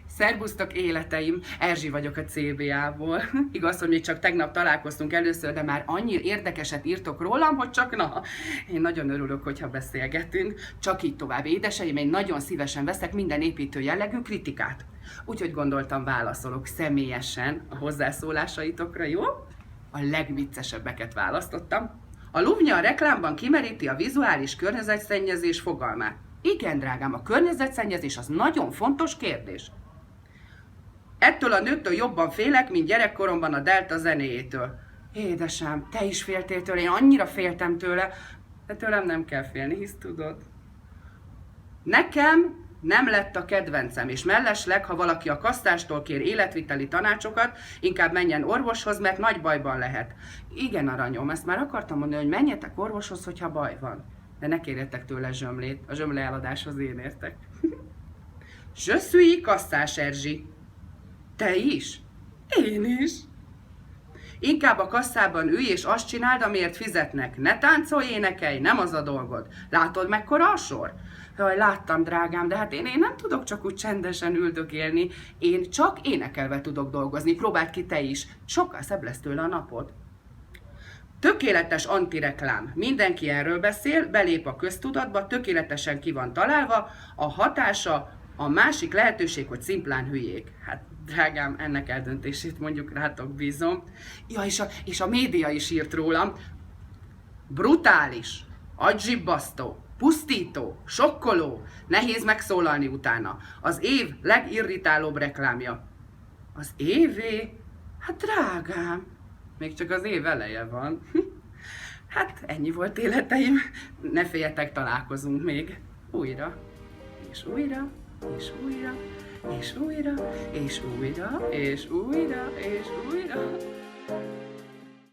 Szerbusztok életeim, Erzsi vagyok a CBA-ból. Igaz, hogy még csak tegnap találkoztunk először, de már annyi érdekeset írtok rólam, hogy csak na. Én nagyon örülök, hogyha beszélgetünk. Csak így tovább, édeseim, én nagyon szívesen veszek minden építő jellegű kritikát. Úgyhogy gondoltam, válaszolok személyesen a hozzászólásaitokra, jó? A legviccesebbeket választottam. A Luvnya a reklámban kimeríti a vizuális környezetszennyezés fogalmát. Igen, drágám, a környezetszennyezés az nagyon fontos kérdés. Ettől a nőtől jobban félek, mint gyerekkoromban a Delta zenéjétől. Édesem, te is féltél tőle, én annyira féltem tőle, de tőlem nem kell félni, hisz tudod. Nekem nem lett a kedvencem, és mellesleg, ha valaki a kasztástól kér életviteli tanácsokat, inkább menjen orvoshoz, mert nagy bajban lehet. Igen, aranyom, ezt már akartam mondani, hogy menjetek orvoshoz, hogyha baj van. De ne kérjetek tőle zsömlét, a zsömle eladáshoz én értek. Je suis kasszás, Erzsi. Te is? Én is. Inkább a kasszában ülj és azt csináld, amiért fizetnek. Ne táncolj, énekelj, nem az a dolgod. Látod, mekkora a sor? Jaj, láttam, drágám, de hát én nem tudok csak úgy csendesen üldögélni. Én csak énekelve tudok dolgozni. Próbáld ki te is. Sokkal szebb lesz tőle a napod. Tökéletes antireklám. Mindenki erről beszél, belép a köztudatba, tökéletesen ki van találva, a hatása, a másik lehetőség, hogy szimplán hülyék. Hát, drágám, ennek eldöntését mondjuk rátok bízom. Ja, és a média is írt rólam. Brutális, agygyibbasztó, pusztító, sokkoló, nehéz megszólalni utána. Az év legirritálóbb reklámja. Az évé? Hát drágám, még csak az év eleje van. Hát ennyi volt életeim. Ne féljetek, találkozunk még. Újra, és újra, és újra, és újra, és újra, és újra, és újra.